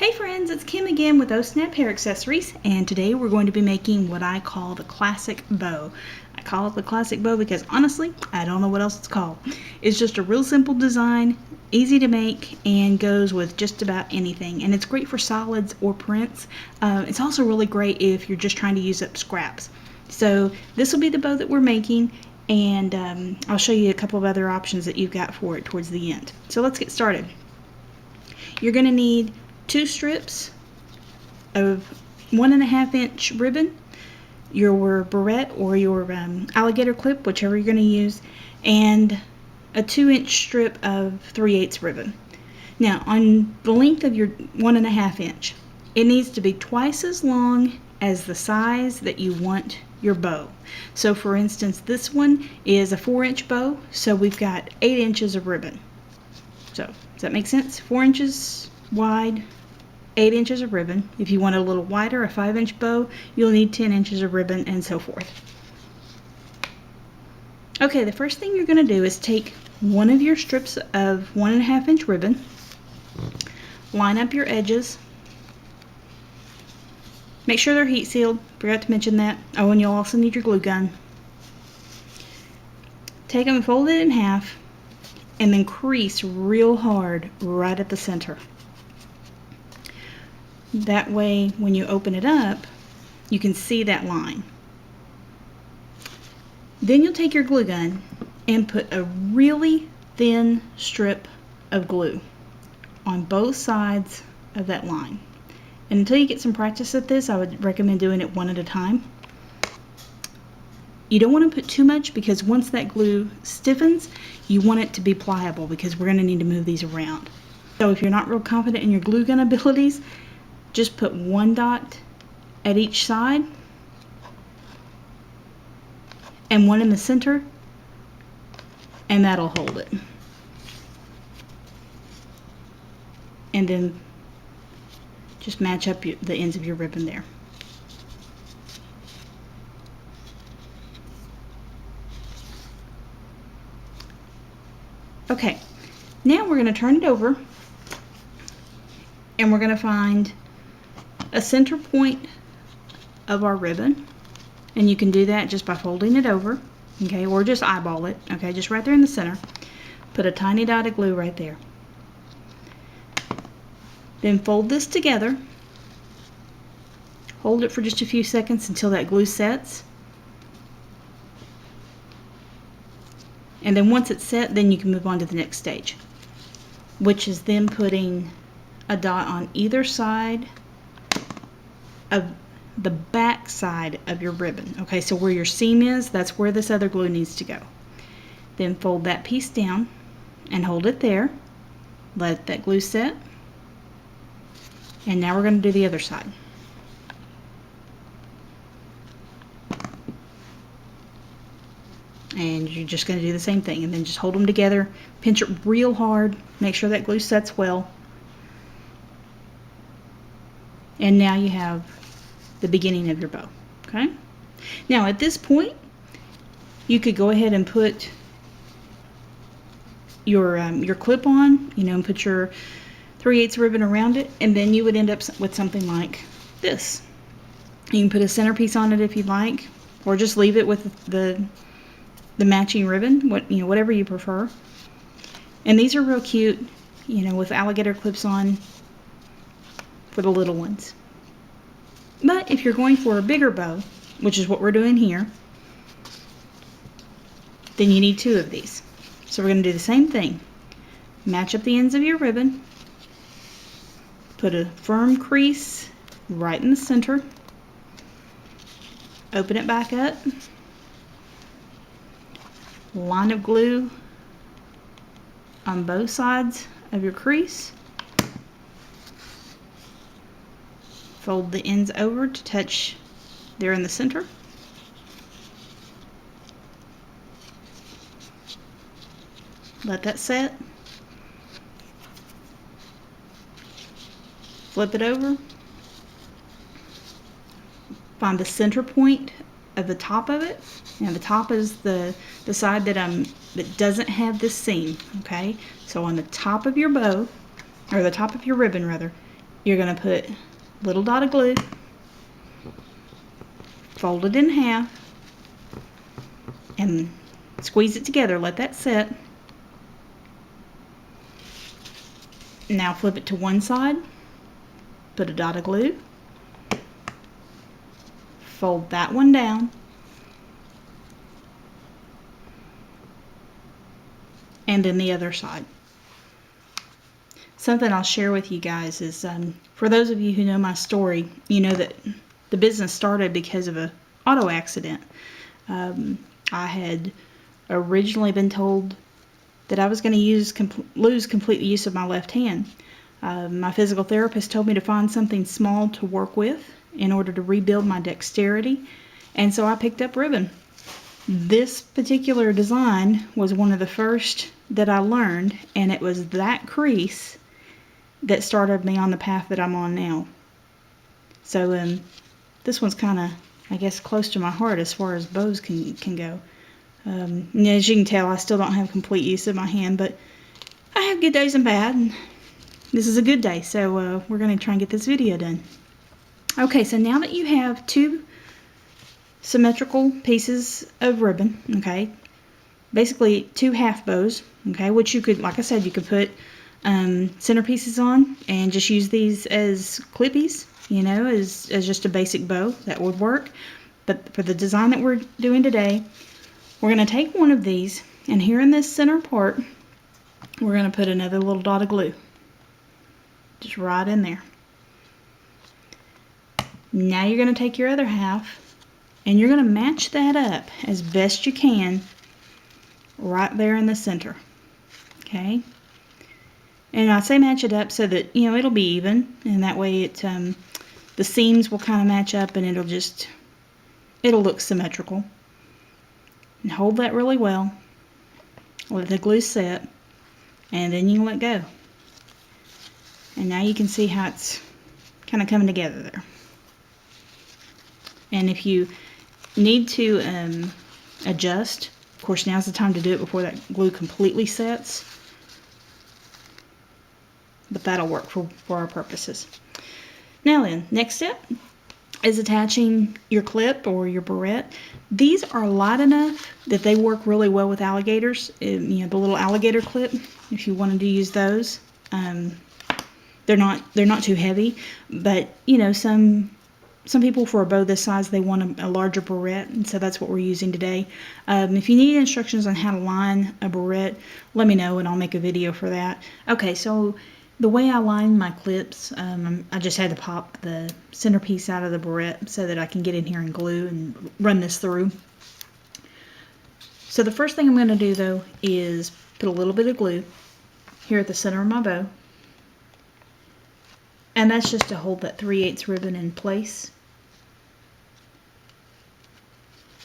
Hey friends, it's Kim again with O-Snap Hair Accessories, and today we're going to be making what I call the classic bow. I call it the classic bow because honestly, I don't know what else it's called. It's just a real simple design, easy to make, and goes with just about anything. And it's great for solids or prints. It's also really great if you're just trying to use up scraps. So this will be the bow that we're making, and I'll show you a couple of other options that you've got for it towards the end. So let's get started. You're going to need 2 strips of 1.5 inch ribbon, your barrette or your alligator clip, whichever you're going to use, and a 2-inch strip of 3/8 ribbon. Now, on the length of your 1.5 inch, it needs to be twice as long as the size that you want your bow. So, for instance, this one is a 4-inch bow, so we've got 8 inches of ribbon. So, does that make sense? 4 inches wide, 8 inches of ribbon. If you want a little wider, a 5-inch bow, you'll need 10 inches of ribbon, and so forth. Okay, the first thing you're going to do is take one of your strips of 1.5 inch ribbon, line up your edges, make sure they're heat sealed, forgot to mention that. Oh, and you'll also need your glue gun. Take them and fold it in half, and then crease real hard right at the center. That way, when you open it up, you can see that line. Then you'll take your glue gun and put a really thin strip of glue on both sides of that line. And until you get some practice at this, I would recommend doing it one at a time. You don't want to put too much because once that glue stiffens, you want it to be pliable because we're going to need to move these around. So if you're not real confident in your glue gun abilities, just put 1 dot at each side and 1 in the center, and that'll hold it. And then just match up the ends of your ribbon there. Okay, now we're going to turn it over and we're going to find a center point of our ribbon, and you can do that just by folding it over, okay, or just eyeball it, okay, just right there in the center. Put a tiny dot of glue right there. Then fold this together, hold it for just a few seconds until that glue sets, and then once it's set, then you can move on to the next stage, which is then putting a dot on either side of the back side of your ribbon. Okay, so where your seam is, that's where this other glue needs to go. Then fold that piece down and hold it there. Let that glue set. And now we're going to do the other side. And you're just going to do the same thing, and then just hold them together, pinch it real hard, make sure that glue sets well. And now you have the beginning of your bow. Okay? Now at this point, you could go ahead and put your clip on, and put your 3/8 ribbon around it, and then you would end up with something like this. You can put a centerpiece on it if you'd like, or just leave it with the matching ribbon, whatever you prefer. And these are real cute, with alligator clips on for the little ones. But if you're going for a bigger bow, which is what we're doing here, then you need 2 of these. So we're going to do the same thing. Match up the ends of your ribbon, put a firm crease right in the center, open it back up, line of glue on both sides of your crease, fold the ends over to touch there in the center. Let that set. Flip it over. Find the center point of the top of it. Now the top is the side that doesn't have this seam, okay? So on the top of your bow, or the top of your ribbon rather, you're going to put a little dot of glue, fold it in half, and squeeze it together. Let that set. Now flip it to one side, put a dot of glue, fold that one down, and then the other side. Something I'll share with you guys is, for those of you who know my story, you know that the business started because of an auto accident. I had originally been told that I was going to lose complete use of my left hand. My physical therapist told me to find something small to work with in order to rebuild my dexterity, and so I picked up ribbon. This particular design was one of the first that I learned, and it was that crease that started me on the path that I'm on now. So this one's kind of, I guess, close to my heart as far as bows can go. As you can tell, I still don't have complete use of my hand, but I have good days and bad, and this is a good day, so we're going to try and get this video done. Okay, so now that you have two symmetrical pieces of ribbon, okay, basically two half bows, okay, which you could, like I said, you could put center pieces on and just use these as clippies, you know, as just a basic bow. That would work. But for the design that we're doing today, we're going to take one of these, and here in this center part, we're going to put another little dot of glue. Just right in there. Now you're going to take your other half, and you're going to match that up as best you can right there in the center. Okay? And I say match it up so that, you know, it'll be even, and that way it the seams will kind of match up, and it'll look symmetrical. And hold that really well. Let the glue set, and then you can let go. And now you can see how it's kind of coming together there. And if you need to adjust, of course, now's the time to do it before that glue completely sets. But that'll work for our purposes. Now then, next step is attaching your clip or your barrette. These are light enough that they work really well with alligators. You know, the little alligator clip, if you wanted to use those. They're not too heavy, but you know, some people for a bow this size, they want a larger barrette, and so that's what we're using today. If you need instructions on how to line a barrette, let me know and I'll make a video for that. Okay, so the way I line my clips, I just had to pop the centerpiece out of the barrette so that I can get in here and glue and run this through. So the first thing I'm going to do though is put a little bit of glue here at the center of my bow. And that's just to hold that 3/8 ribbon in place.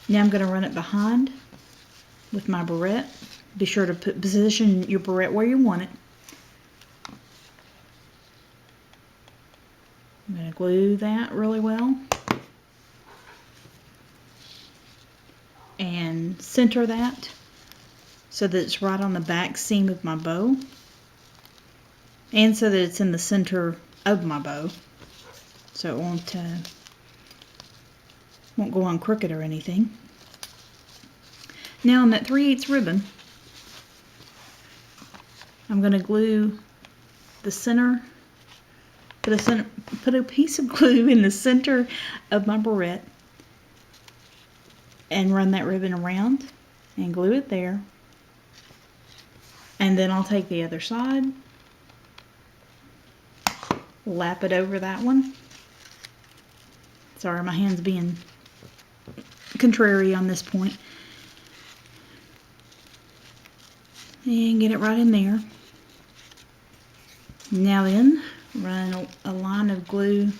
Now I'm going to run it behind with my barrette. Be sure to position your barrette where you want it. I'm going to glue that really well. And center that so that it's right on the back seam of my bow. And so that it's in the center of my bow. So it won't go on crooked or anything. Now on that 3/8 ribbon, I'm going to glue the center. Put a piece of glue in the center of my barrette and run that ribbon around and glue it there. And then I'll take the other side, lap it over that one. Sorry, my hand's being contrary on this point. And get it right in there. Now then, run a line of glue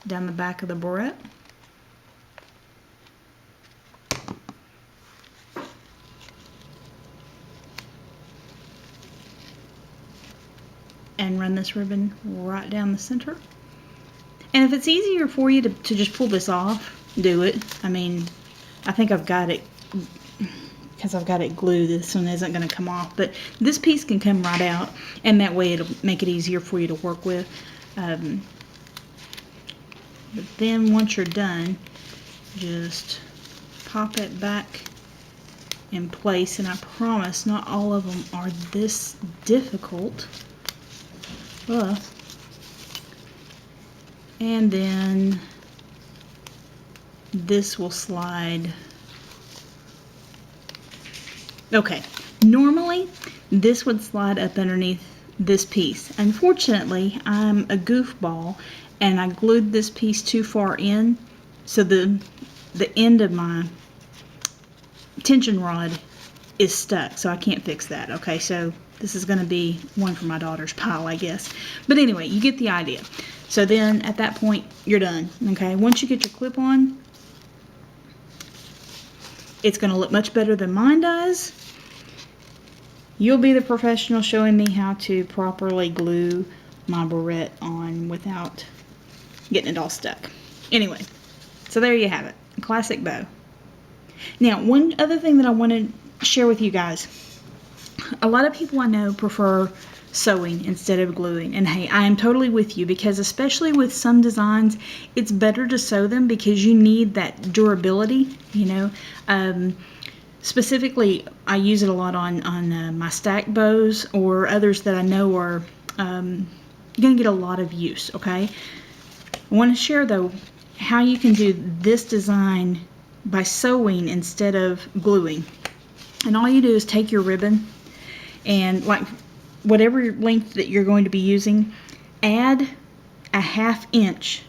down the back of the barrette. And run this ribbon right down the center. And if it's easier for you to just pull this off, do it. I mean, I think I've got it because I've got it glued, this one isn't going to come off. But this piece can come right out, and that way it'll make it easier for you to work with. But then once you're done, just pop it back in place, and I promise not all of them are this difficult. And then this will slide. Okay, normally this would slide up underneath this piece. Unfortunately, I'm a goofball and I glued this piece too far in, so the end of my tension rod is stuck, so I can't fix that. Okay, so this is going to be one for my daughter's pile, I guess. But anyway, you get the idea. So then at that point, you're done. Okay, once you get your clip on, it's going to look much better than mine does. You'll be the professional showing me how to properly glue my barrette on without getting it all stuck. Anyway, so there you have it, a classic bow. Now, one other thing that I want to share with you guys. A lot of people I know prefer sewing instead of gluing, and hey, I am totally with you, because especially with some designs, it's better to sew them because you need that durability, you know. Specifically, I use it a lot on my stack bows or others that I know are going to get a lot of use, okay? I want to share, though, how you can do this design by sewing instead of gluing. And all you do is take your ribbon and, like, whatever length that you're going to be using, add a 1/2 inch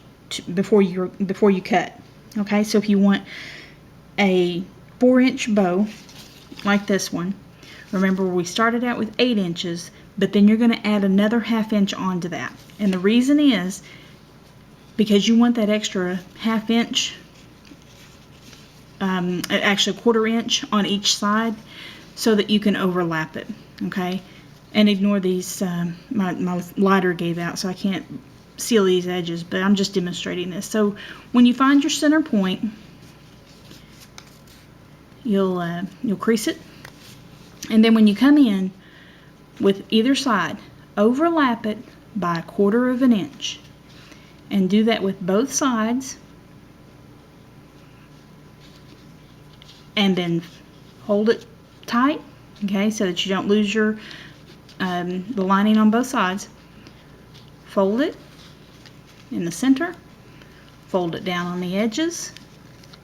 before you cut. Okay, so if you want a 4-inch bow like this one, remember we started out with 8 inches, but then you're going to add another 1/2 inch onto that. And the reason is because you want that extra 1/2 inch, actually 1/4 inch on each side, so that you can overlap it. Okay, and ignore these, my lighter gave out, so I can't seal these edges, but I'm just demonstrating this. So when you find your center point, you'll crease it, and then when you come in with either side, overlap it by 1/4 inch, and do that with both sides, and then hold it tight, okay, so that you don't lose your the lining on both sides. Fold it in the center, fold it down on the edges,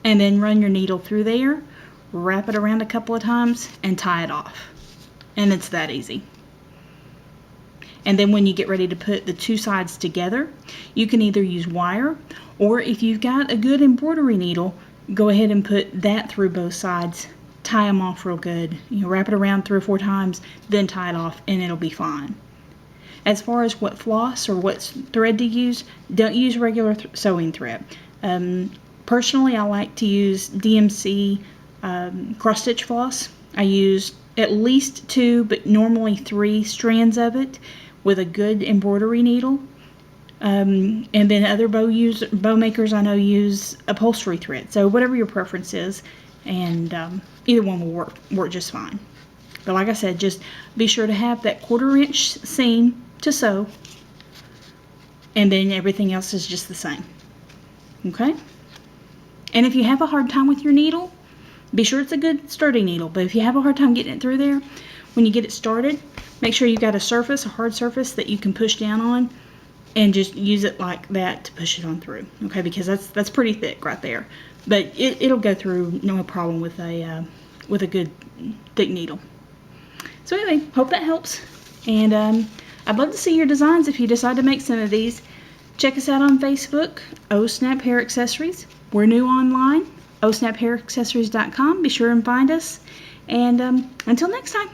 and then run your needle through there, wrap it around a couple of times, and tie it off. And it's that easy. And then when you get ready to put the two sides together, you can either use wire, or if you've got a good embroidery needle, go ahead and put that through both sides, tie them off real good. You know, wrap it around 3 or 4 times, then tie it off, and it'll be fine. As far as what floss or what thread to use, don't use regular sewing thread. Personally, I like to use DMC cross stitch floss. I use at least 2, but normally 3 strands of it with a good embroidery needle. And then other bow makers I know use upholstery thread. So whatever your preference is, and either one will work just fine. But like I said, just be sure to have that 1/4 inch seam to sew, and then everything else is just the same. Okay? And if you have a hard time with your needle, be sure it's a good sturdy needle. But if you have a hard time getting it through there, when you get it started, make sure you've got a hard surface that you can push down on, and just use it like that to push it on through. Okay, because that's pretty thick right there. But it'll go through no problem with a good thick needle. So anyway, hope that helps. And I'd love to see your designs if you decide to make some of these. Check us out on Facebook, OhSnap Hair Accessories. We're new online, ohsnaphairaccessories.com. Be sure and find us. And until next time.